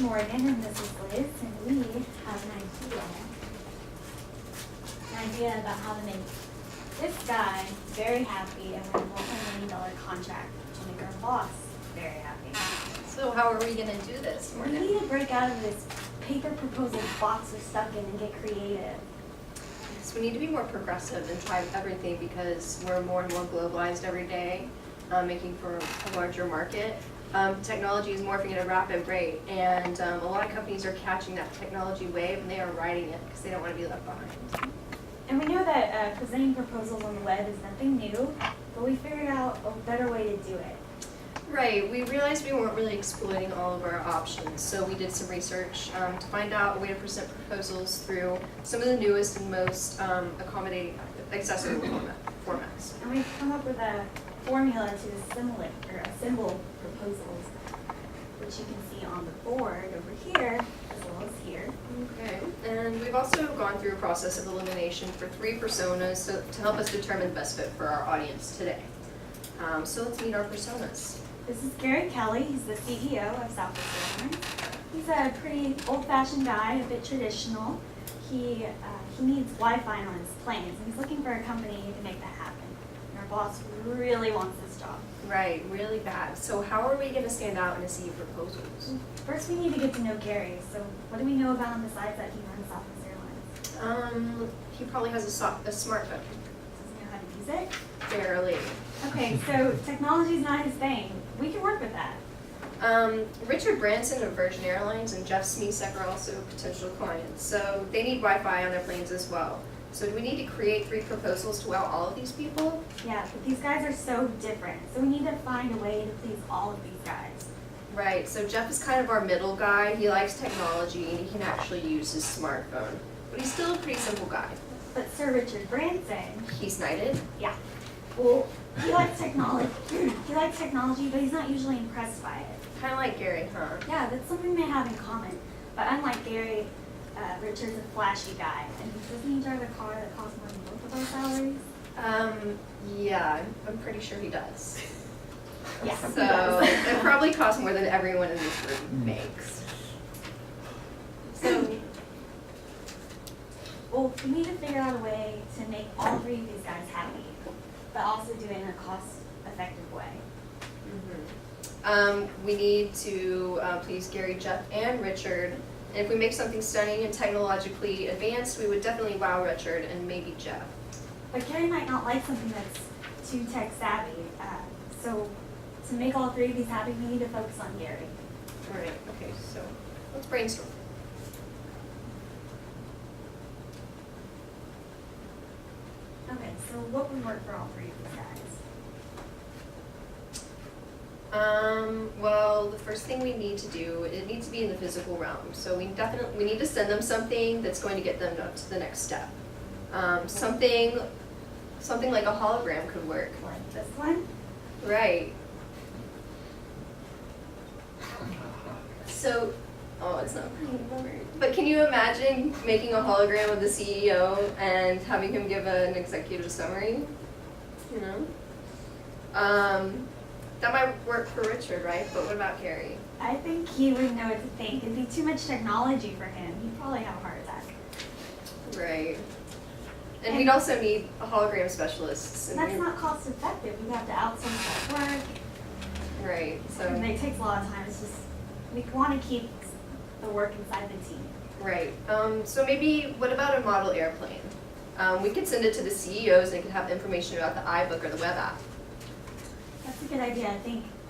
Morgan and this is Liz, and we have an idea about how to make this guy very happy and win a multi-million-dollar contract to make our boss very happy. So how are we gonna do this, We Morgan? need to break out of this paper proposal box we're stuck in and get creative. So we need to be more progressive and try everything because we're more and more globalized every day, making for a larger market. Technology is morphing at a rapid rate, and a lot of companies are catching that technology wave and they are riding it because they don't want to be left behind. And we know that presenting proposals on the web is nothing new, but we figured out a better way to do it. Right, we realized we weren't really exploiting all of our options, so we did some research to find out a way to present proposals through some of the newest and most accommodating, accessible formats. And we've come up with a formula to assemble proposals, which you can see on the board over here, as well as here. Okay, and we've also gone through a process of elimination for 3 personas to help us determine the best fit for our audience today. So let's meet our personas. This is Gary Kelly. He's the CEO of Southwest Airlines. He's a pretty old-fashioned guy, a bit traditional. He needs Wi-Fi on his planes, and he's looking for a company to make that happen. And our boss really wants this job. Right, really bad. So how are we going to stand out in a sea of proposals? First, we need to get to know Gary. So what do we know about him besides that he runs Southwest Airlines? He probably has a smartphone. Does he know how to use it? Barely. Okay, so technology is not his thing. We can work with that. Richard Branson of Virgin Airlines and Jeff Smisek are also potential clients, so they need Wi-Fi on their planes as well. So do we need to create 3 proposals to wow all of these people? Yeah, but these guys are so different. So we need to find a way to please all of these guys. Right, so Jeff is kind of our middle guy. He likes technology and he can actually use his smartphone, but he's still a pretty simple guy. But Sir Richard Branson, He's knighted. yeah, well, he likes technology. He likes technology, but he's not usually impressed by it. Kind of like Gary, huh? Yeah, that's something they have in common. But unlike Gary, Richard's a flashy guy, and doesn't he drive a car that costs more than both of our salaries? Yeah, I'm pretty sure he does. Yeah, So he does. it probably costs more than everyone in this room makes. So, Well, we need to figure out a way to make all 3 of these guys happy, but also do it in a cost-effective way. we need to please Gary, Jeff, and Richard. And if we make something stunning and technologically advanced, we would definitely wow Richard and maybe Jeff. But Gary might not like something that's too tech-savvy. So to make all 3 of these happy, we need to focus on Gary. All right, okay, so let's brainstorm. Okay, so what would work for all 3 of these guys? Well, the first thing we need to do, it needs to be in the physical realm. So we need to send them something that's going to get them to the next step. Something like a hologram could work. Like this one? Right. So, it's not pretty. But can you imagine making a hologram of the CEO and having him give an executive summary? You know? That might work for Richard, right? But what about Gary? I think he wouldn't know what to think. It'd be too much technology for him. He'd probably have a heart attack. Right. And we'd also need a hologram specialist. That's not cost effective. We'd have to outsource that work. Right. So. And it takes a lot of time. It's just, we want to keep the work inside the team. Right. So maybe, what about a model airplane? We could send it to the CEOs and they could have information about the iBook or the web app. That's a good idea.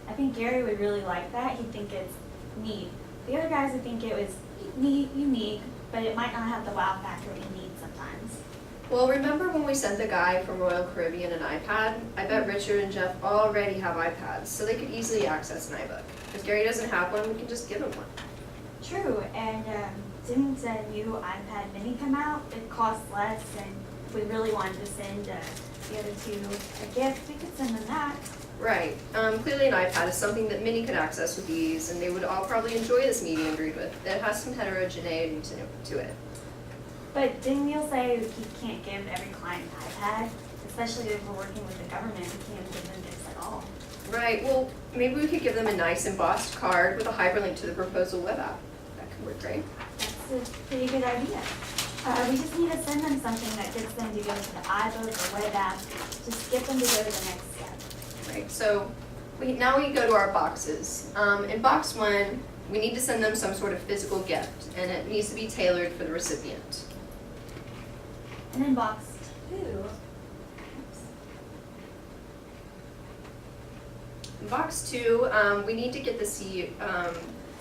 I think Gary would really like that. He'd think it's neat. The other guys would think it was neat, unique, but it might not have the wow factor we need sometimes. Well, remember when we sent the guy from Royal Caribbean an iPad? I bet Richard and Jeff already have iPads, so they could easily access an iBook. If Gary doesn't have one, we can just give him one. True, and didn't a new iPad mini come out? It costs less, and if we really wanted to send the other 2 a gift, we could send them that. Right. Clearly an iPad is something that many could access with ease, and they would all probably enjoy this medium breed with. It has some heterogeneity to it. But didn't Neil say he can't give every client an iPad? Especially if we're working with the government, we can't give them gifts at all. Right. Well, maybe we could give them a nice embossed card with a hyperlink to the proposal web app. Work great. That's a pretty good idea. We just need to send them something that gets them to go to the iBook or web app, just get them to go to the next step. Right, so now we go to our boxes. In box 1, we need to send them some sort of physical gift, and it needs to be tailored for the recipient. And in box 2, In box 2, we need to get the CEO,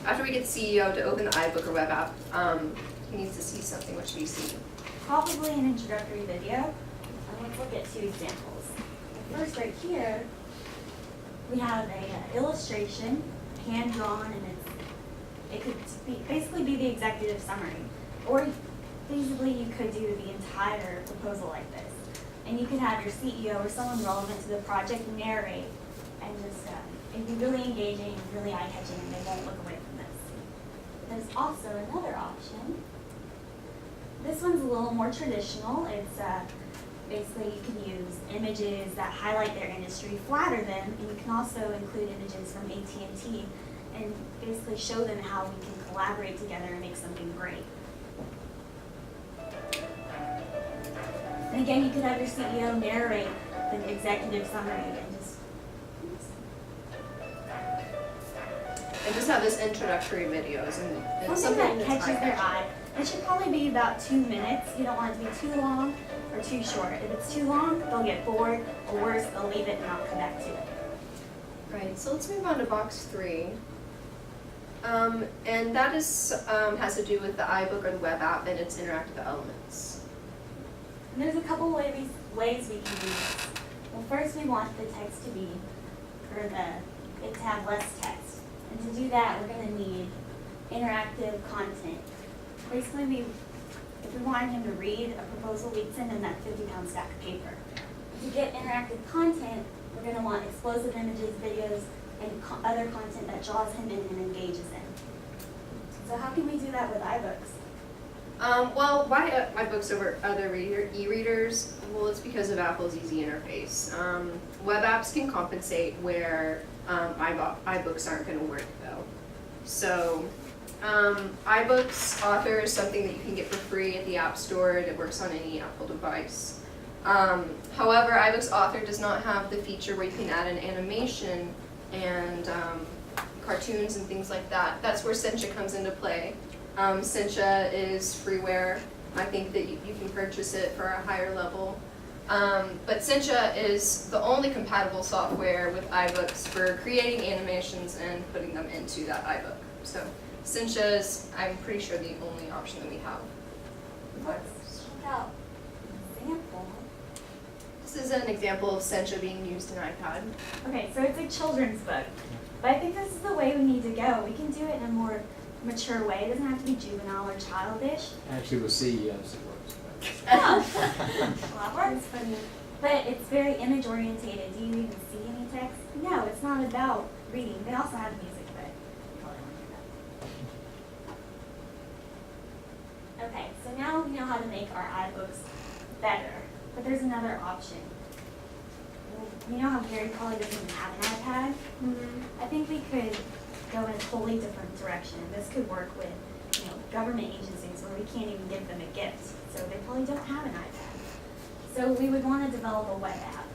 after we get the CEO to open the iBook or web app, he needs to see something. What should he see? probably an introductory video. Let's look at 2 examples. First, right here, we have a illustration, hand drawn, and it could basically be the executive summary. Or feasibly, you could do the entire proposal like this. And you could have your CEO or someone relevant to the project narrate, and just it'd be really engaging and really eye-catching, and they won't look away from this. There's also another option. This one's a little more traditional. It's basically you can use images that highlight their industry, flatter them, and you can also include images from AT&T and basically show them how we can collaborate together and make something great. And again, you could have your CEO narrate the executive summary and And just have this introductory videos and something that that's catches their eye-catching. eye. It should probably be about 2 minutes. You don't want it to be too long or too short. If it's too long, they'll get bored, or worse, they'll leave it and not come back to it. Right, so let's move on to box 3. And that is has to do with the iBook or the web app and its interactive elements. And there's a couple ways we can do this. Well, first we want the text to be, or it to have less text. And to do that, we're going to need interactive content. Basically, if we wanted him to read a proposal, we'd send him that 50-pound stack of paper. To get interactive content, we're going to want explosive images, videos, and other content that draws him in and engages him. So how can we do that with iBooks? Well, why iBooks over other e-readers? Well, it's because of Apple's easy interface. Web apps can compensate where iBooks aren't going to work, though. So, iBooks Author is something that you can get for free at the App Store, and it works on any Apple device. However, iBooks Author does not have the feature where you can add an animation and cartoons and things like that. That's where Cincha comes into play. Cincha is freeware. I think that you can purchase it for a higher level. But Cincha is the only compatible software with iBooks for creating animations and putting them into that iBook. So Cincha is, I'm pretty sure, the only option that we have. Let's check out an example. This is an example of Cincha being used in iPad. Okay, so it's a children's book, but I think this is the way we need to go. We can do it in a more mature way. It doesn't have to be juvenile or childish. Actually, with CEOs, it works. Well, that works, but it's very image orientated. Do you even see any text? No, it's not about reading. They also have music, but you probably won't hear that. Okay, so now we know how to make our iBooks better, but there's another option. You know how Gary probably doesn't even have an iPad? I think we could go in a totally different direction. This could work with, government agencies where we can't even give them a gift, so they probably don't have an iPad. So we would want to develop a web app.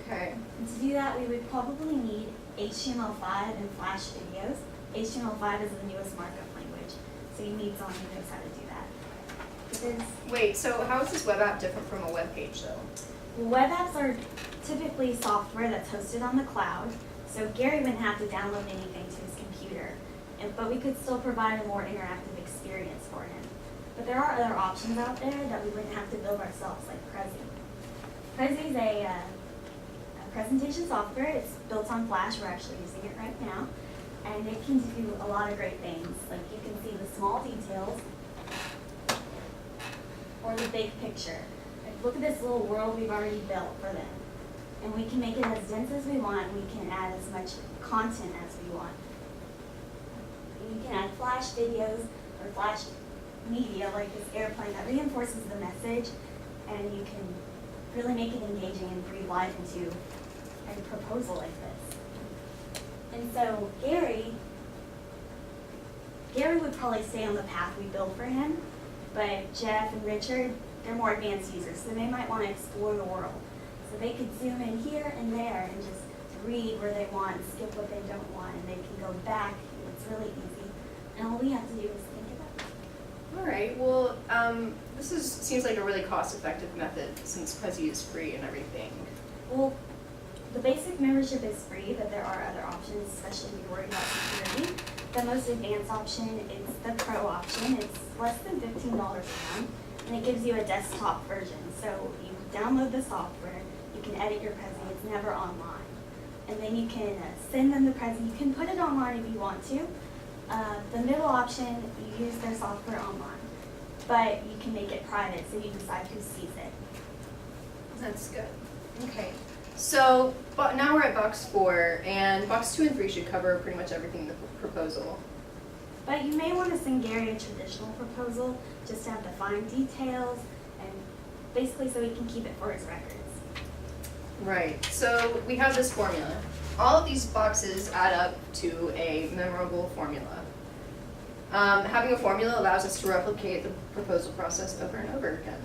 Okay. And to do that, we would probably need HTML5 and Flash videos. HTML5 is the newest markup language, so you need someone who knows how to do that. Wait, so how is this web app different from a web page, though? Web apps are typically software that's hosted on the cloud, so Gary wouldn't have to download anything to his computer, but we could still provide a more interactive experience for him. But there are other options out there that we wouldn't have to build ourselves, like Prezi. Prezi is a presentation software. It's built on Flash. We're actually using it right now, and it can do a lot of great things. Like you can see the small details or the big picture. Look at this little world we've already built for them. And we can make it as dense as we want. We can add as much content as we want. You can add Flash videos or Flash media like this airplane that reinforces the message, and you can really make it engaging and breathe life into a proposal like this. And so Gary Gary would probably stay on the path we built for him, but Jeff and Richard, they're more advanced users, so they might want to explore the world. So they could zoom in here and there and just read where they want, skip what they don't want, and they can go back. It's really easy. And all we have to do is think about it. All right, well, seems like a really cost-effective method since Prezi is free and everything. Well, the basic membership is free, but there are other options, especially if you're worried about security. The most advanced option is the Pro option. It's less than $15 a month, and it gives you a desktop version. So you download the software, you can edit your Prezi, it's never online. And then you can send them the Prezi. You can put it online if you want to. The middle option, you use their software online, but you can make it private, so you decide who sees it. That's good. Okay. So, but now we're at box 4, and box 2 and 3 should cover pretty much everything in the proposal. But you may want to send Gary a traditional proposal, just to have defined details, and basically so he can keep it for his records. Right. So we have this formula. All of these boxes add up to a memorable formula. Having a formula allows us to replicate the proposal process over and over again.